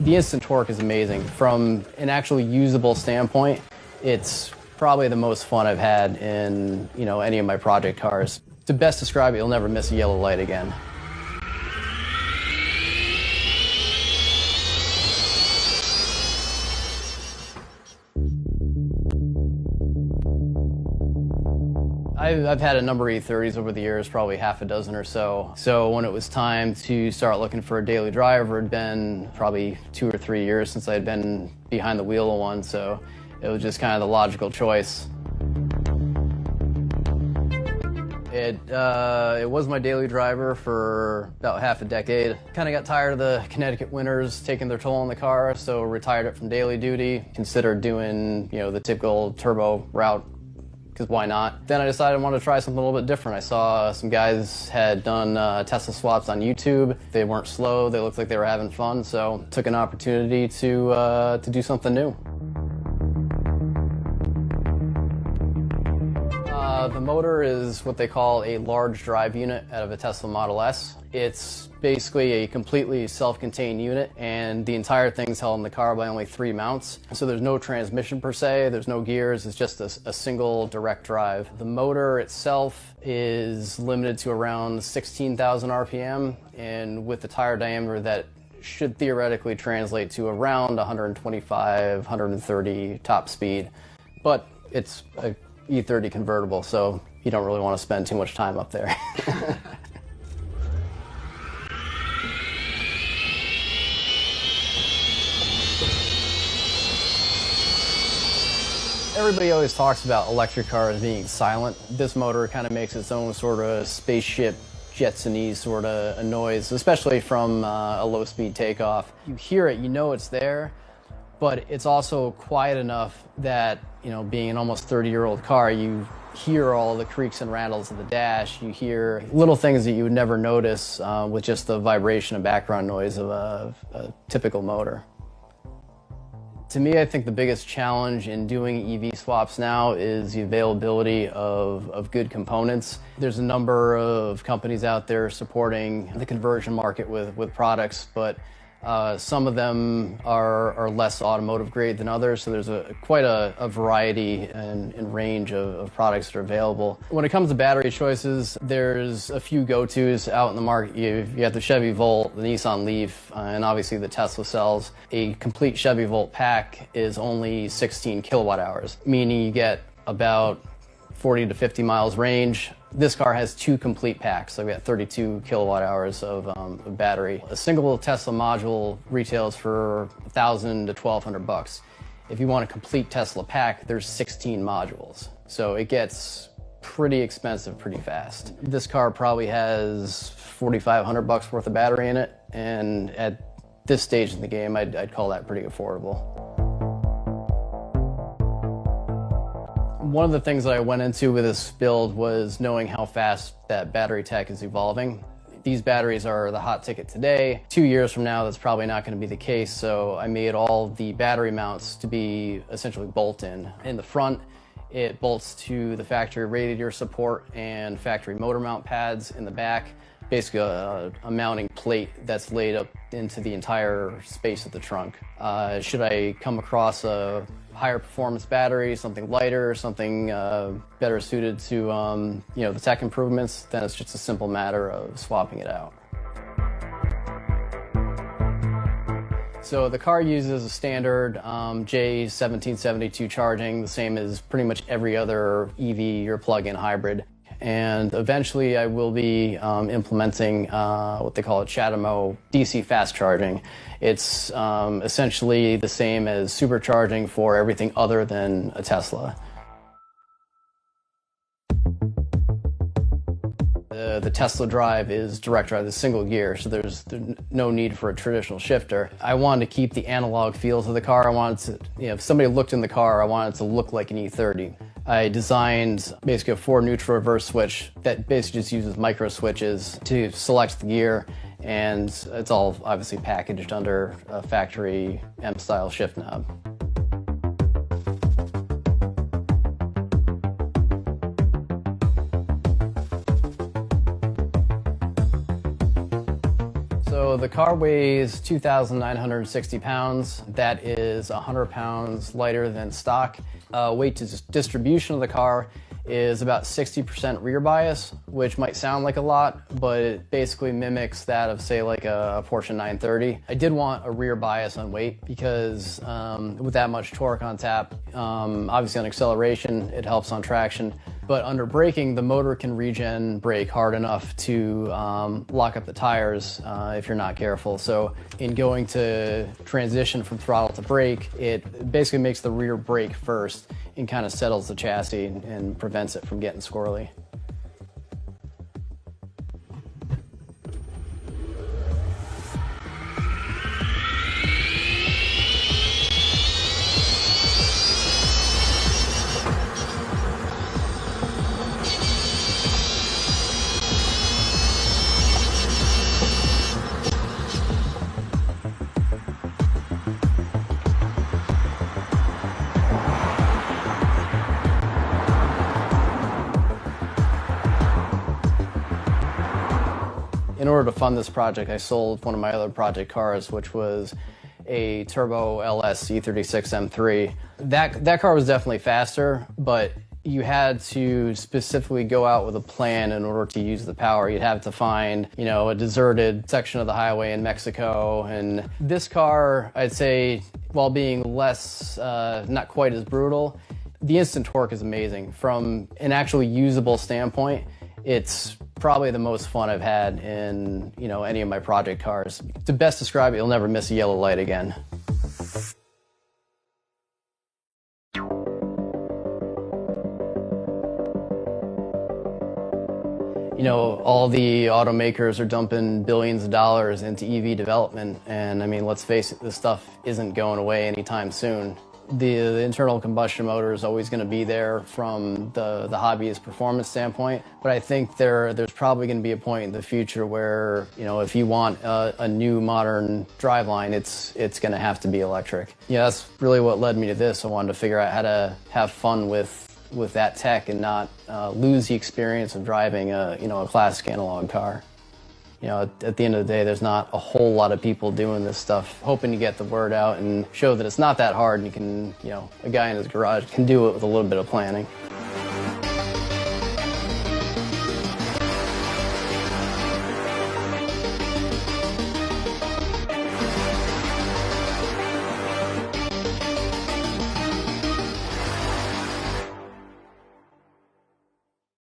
The instant torque is amazing. From an actually usable standpoint, it's probably the most fun I've had in, any of my project cars. To best describe it, you'll never miss a yellow light again. I've had a number of E30s over the years, probably half a dozen or so. So when it was time to start looking for a daily driver, it had been probably 2 or 3 years since I had been behind the wheel of one, so it was just kind of the logical choice. It was my daily driver for about half a decade. Kind of got tired of the Connecticut winters taking their toll on the car, so retired it from daily duty. Considered doing, the typical turbo route, because why not? Then I decided I wanted to try something a little bit different. I saw some guys had done Tesla swaps on YouTube. They weren't slow, they looked like they were having fun, so took an opportunity to do something new. The motor is what they call a large drive unit out of a Tesla Model S. It's basically a completely self-contained unit, and the entire thing's held in the car by only 3 mounts. So there's no transmission per se, there's no gears, it's just a single direct drive. The motor itself is limited to around 16,000 RPM, and with the tire diameter that should theoretically translate to around 125, 130 top speed. But it's a e30 convertible, so you don't really want to spend too much time up there. Everybody always talks about electric cars being silent. This motor kind of makes its own sort of spaceship Jetson-y sort of a noise, especially from a low-speed takeoff. You hear it, you know it's there, but it's also quiet enough that, being an almost 30-year-old car, you hear all the creaks and rattles of the dash. You hear little things that you would never notice with just the vibration and background noise of a typical motor. To me, I think the biggest challenge in doing EV swaps now is the availability of good components. There's a number of companies out there supporting the conversion market with products, but some of them are less automotive grade than others, so there's quite a variety and range of products that are available. When it comes to battery choices, there's a few go-tos out in the market. You have the Chevy Volt, the Nissan Leaf, and obviously the Tesla cells. A complete Chevy Volt pack is only 16 kilowatt hours, meaning you get about 40 to 50 miles range. This car has 2 complete packs, so we got 32 kilowatt hours of battery. A single Tesla module retails for $1,000 to $1,200. If you want a complete Tesla pack, there's 16 modules. So it gets pretty expensive pretty fast. This car probably has $4,500 worth of battery in it, and at this stage in the game, I'd call that pretty affordable. One of the things that I went into with this build was knowing how fast that battery tech is evolving. These batteries are the hot ticket today. 2 years from now, that's probably not going to be the case, so I made all the battery mounts to be essentially bolt-in. In the front, it bolts to the factory radiator support and factory motor mount pads. In the back, basically a mounting plate that's laid up into the entire space of the trunk. Should I come across a higher performance battery, something lighter, something better suited to the tech improvements, then it's just a simple matter of swapping it out. So the car uses a standard J1772 charging, the same as pretty much every other EV or plug-in hybrid. And eventually I will be implementing what they call a CHAdeMO DC fast charging. It's essentially the same as supercharging for everything other than a Tesla. The Tesla drive is direct drive, the single gear, so there's no need for a traditional shifter. I wanted to keep the analog feels of the car. I wanted to, if somebody looked in the car, I wanted it to look like an E30. I designed basically a 4 neutral reverse switch that basically just uses micro switches to select the gear, and it's all obviously packaged under a factory M-style shift knob. So the car weighs 2,960 pounds. That is 100 pounds lighter than stock. Weight distribution of the car is about 60% rear bias, which might sound like a lot, but it basically mimics that of, say, like a Porsche 930. I did want a rear bias on weight because with that much torque on tap, obviously on acceleration, it helps on traction. But under braking, the motor can regen brake hard enough to lock up the tires if you're not careful. So in going to transition from throttle to brake, it basically makes the rear brake first and kind of settles the chassis and prevents it from getting squirrely. In order to fund this project, I sold one of my other project cars, which was a turbo LS e36 M3. That car was definitely faster, but you had to specifically go out with a plan in order to use the power. You'd have to find, you know, a deserted section of the highway in Mexico. And this car, I'd say, while being less, not quite as brutal, the instant torque is amazing. From an actually usable standpoint, it's probably the most fun I've had in, you know, any of my project cars. To best describe it, you'll never miss a yellow light again. You know, all the automakers are dumping billions of dollars into EV development, and I mean, let's face it, this stuff isn't going away anytime soon. The internal combustion motor is always going to be there from the hobbyist performance standpoint, but I think there's probably going to be a point in the future where, you know, if you want a new modern driveline, it's going to have to be electric. Yeah, that's really what led me to this. I wanted to figure out how to have fun with that tech and not lose the experience of driving a classic analog car. You know, at the end of the day, there's not a whole lot of people doing this stuff, hoping to get the word out and show that it's not that hard and you can, you know, a guy in his garage can do it with a little bit of planning.